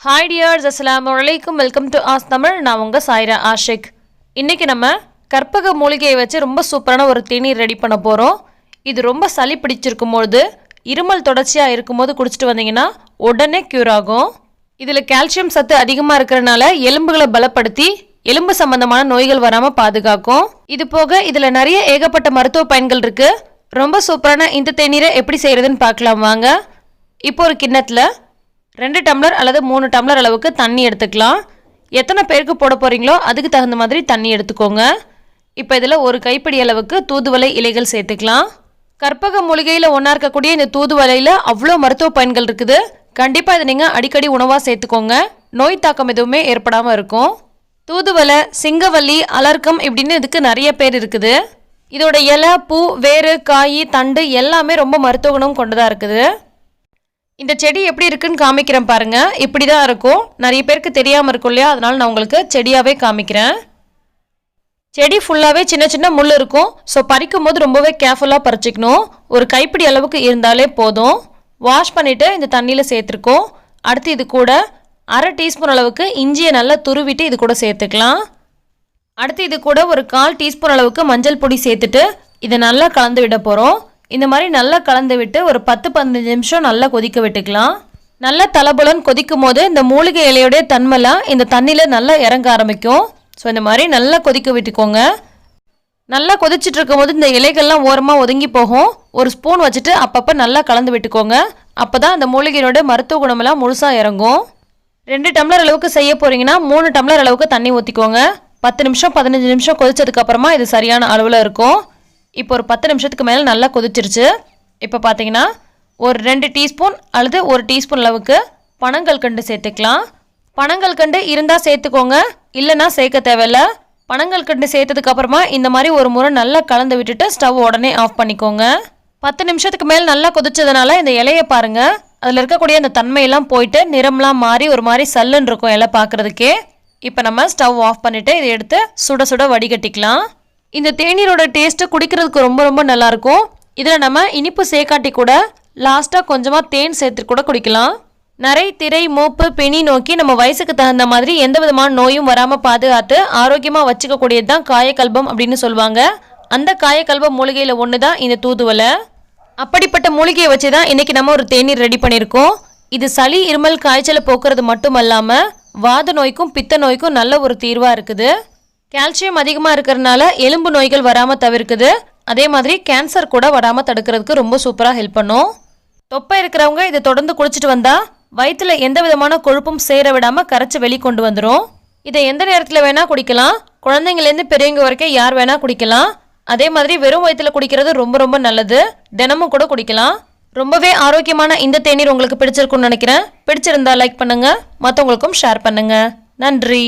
Hi tears, அஸ்ஸலாமு அலைக்கும். Welcome to as Tamil. நான் உங்கள் சாய்ரா ஆஷிக். இன்றைக்கி நம்ம கற்பக மூலிகையை வச்சு ரொம்ப சூப்பரான ஒரு தேநீர் ரெடி பண்ண போகிறோம். இது ரொம்ப சளி பிடிச்சிருக்கும்போது, இருமல் தொடர்ச்சியாக இருக்கும்போது குடிச்சிட்டு வந்தீங்கன்னா உடனே க்யூர் ஆகும். இதில் கால்சியம் சத்து அதிகமாக இருக்கிறனால எலும்புகளை பலப்படுத்தி எலும்பு சம்பந்தமான நோய்கள் வராமல் பாதுகாக்கும். இது போக இதில் நிறைய ஏகப்பட்ட மருத்துவ பயன்கள் இருக்குது. ரொம்ப சூப்பரான இந்த தேநீரை எப்படி செய்கிறதுன்னு பார்க்கலாம் வாங்க. இப்போ ஒரு கிண்ணத்தில் 2 டம்ளர் அல்லது 3 டம்ளர் அளவுக்கு தண்ணி எடுத்துக்கலாம். எத்தனை பேருக்கு போட போகிறீங்களோ அதுக்கு தகுந்த மாதிரி தண்ணி எடுத்துக்கோங்க. இப்போ இதில் ஒரு கைப்பிடி அளவுக்கு தூதுவளை இலைகள் சேர்த்துக்கலாம். கற்பக மூலிகையில் ஒன்றா இருக்கக்கூடிய இந்த தூதுவளையில் அவ்வளோ மருத்துவ பயன்கள் இருக்குது. கண்டிப்பாக இதை நீங்கள் அடிக்கடி உணவாக சேர்த்துக்கோங்க. நோய் தாக்கம் எதுவுமே ஏற்படாமல் இருக்கும். தூதுவளை, சிங்கவல்லி, அலர்க்கம் இப்படின்னு இதுக்கு நிறைய பேர் இருக்குது. இதோட இலை, பூ, வேறு, காய், தண்டு எல்லாமே ரொம்ப மருத்துவ குணம் கொண்டதாக இருக்குது. இந்த செடி எப்படி இருக்குன்னு காமிக்கிறேன் பாருங்கள். இப்படி தான் இருக்கும். நிறைய பேருக்கு தெரியாமல் இருக்கும் இல்லையா, அதனால் நான் உங்களுக்கு செடியாகவே காமிக்கிறேன். செடி ஃபுல்லாகவே சின்ன சின்ன முள் இருக்கும். ஸோ பறிக்கும் போது ரொம்பவே கேர்ஃபுல்லாக பறிச்சிக்கணும். ஒரு கைப்பிடி அளவுக்கு இருந்தாலே போதும். வாஷ் பண்ணிவிட்டு இந்த தண்ணியில் சேர்த்துருக்கோம். அடுத்து இது கூட 1/2 டீஸ்பூன் அளவுக்கு இஞ்சியை நல்லா துருவிட்டு இது கூட சேர்த்துக்கலாம். அடுத்து இது கூட ஒரு 1/4 டீஸ்பூன் அளவுக்கு மஞ்சள் பொடி சேர்த்துட்டு இதை நல்லா கலந்து விட போகிறோம். இந்த மாதிரி நல்லா கலந்து விட்டு ஒரு 10-15 நிமிஷம் நல்லா கொதிக்க விட்டுக்கலாம். நல்லா தலபுலன்னு கொதிக்கும் போது இந்த மூலிகை இலையோடைய தன்மைலாம் இந்த தண்ணியில் நல்லா இறங்க ஆரம்பிக்கும். ஸோ இந்த மாதிரி நல்லா கொதிக்க விட்டுக்கோங்க. நல்லா கொதிச்சுட்டு இருக்கும் போது இந்த இலைகள்லாம் ஓரமாக ஒதுங்கி போகும். ஒரு ஸ்பூன் வச்சுட்டு அப்பப்போ நல்லா கலந்து விட்டுக்கோங்க. அப்போ தான் அந்த மூலிகையோட மருத்துவ குணமெல்லாம் முழுசாக இறங்கும். 2 டம்ளர் அளவுக்கு செய்ய போகிறீங்கன்னா 3 டம்ளர் அளவுக்கு தண்ணி ஊற்றிக்கோங்க. 10 நிமிஷம் 15 நிமிஷம் கொதிச்சதுக்கப்புறமா இது சரியான அளவில் இருக்கும். இப்போ ஒரு 10 நிமிஷத்துக்கு மேலே நல்லா கொதிச்சிருச்சு. இப்போ பார்த்தீங்கன்னா ஒரு 2 டீஸ்பூன் அல்லது 1 டீஸ்பூன் அளவுக்கு பனங்கல்கண்டு சேர்த்துக்கலாம். பனங்கல்கண்டு இருந்தால் சேர்த்துக்கோங்க, இல்லைன்னா சேர்க்க தேவையில்லை. பனங்கல்கண்டு சேர்த்ததுக்கப்புறமா இந்த மாதிரி ஒரு முறை நல்லா கலந்து விட்டுட்டு ஸ்டவ் உடனே ஆஃப் பண்ணிக்கோங்க. 10 நிமிஷத்துக்கு மேலே நல்லா கொதிச்சதுனால இந்த இலையை பாருங்கள், அதில் இருக்கக்கூடிய அந்த தன்மையெல்லாம் போயிட்டு நிறம்லாம் மாறி ஒரு மாதிரி சல்லுன்னு இருக்கும் இலை பார்க்குறதுக்கே. இப்போ நம்ம ஸ்டவ் ஆஃப் பண்ணிவிட்டு இதை எடுத்து சுட சுட வடிகட்டிக்கலாம். இந்த தேநீரோட டேஸ்ட்டு குடிக்கிறதுக்கு ரொம்ப ரொம்ப நல்லாயிருக்கும். இதில் நம்ம இனிப்பு சேர்க்காட்டி கூட லாஸ்ட்டாக கொஞ்சமாக தேன் சேர்த்து கூட குடிக்கலாம். நிறை, திரை, மூப்பு, பிணி நோக்கி நம்ம வயசுக்கு தகுந்த மாதிரி எந்த விதமான நோயும் வராமல் பாதுகாத்து ஆரோக்கியமாக வச்சுக்கக்கூடியது தான் காயக்கல்பம் அப்படின்னு சொல்லுவாங்க. அந்த காயக்கல்பம் மூலிகையில் ஒன்று தான் இந்த தூதுவளை. அப்படிப்பட்ட மூலிகையை வச்சு தான் இன்றைக்கி நம்ம ஒரு தேநீர் ரெடி பண்ணியிருக்கோம். இது சளி, இருமல், காய்ச்சலை போக்குறது மட்டும் இல்லாமல் வாத நோய்க்கும் பித்த நோய்க்கும் நல்ல ஒரு தீர்வாக இருக்குது. கால்சியம் அதிகமாக இருக்கிறதுனால எலும்பு நோய்கள் வராமல் தவிர்க்குது. அதே மாதிரி கேன்சர் கூட வராமல் தடுக்கிறதுக்கு ரொம்ப சூப்பராக ஹெல்ப் பண்ணும். தொப்பை இருக்கிறவங்க இதை தொடர்ந்து குடிச்சிட்டு வந்தால் வயிற்றில் எந்த விதமான கொழுப்பும் சேர விடாமல் கரைச்சி வெளிக்கொண்டு வந்துடும். இதை எந்த நேரத்தில் வேணால் குடிக்கலாம். குழந்தைங்கலேருந்து பெரியவங்க வரைக்கும் யார் வேணால் குடிக்கலாம். அதே மாதிரி வெறும் வயிற்றில் குடிக்கிறது ரொம்ப ரொம்ப நல்லது. தினமும் கூட குடிக்கலாம். ரொம்பவே ஆரோக்கியமான இந்த தேநீர் உங்களுக்கு பிடிச்சிருக்குன்னு நினைக்கிறேன். பிடிச்சிருந்தா லைக் பண்ணுங்கள், மற்றவங்களுக்கும் ஷேர் பண்ணுங்கள். நன்றி.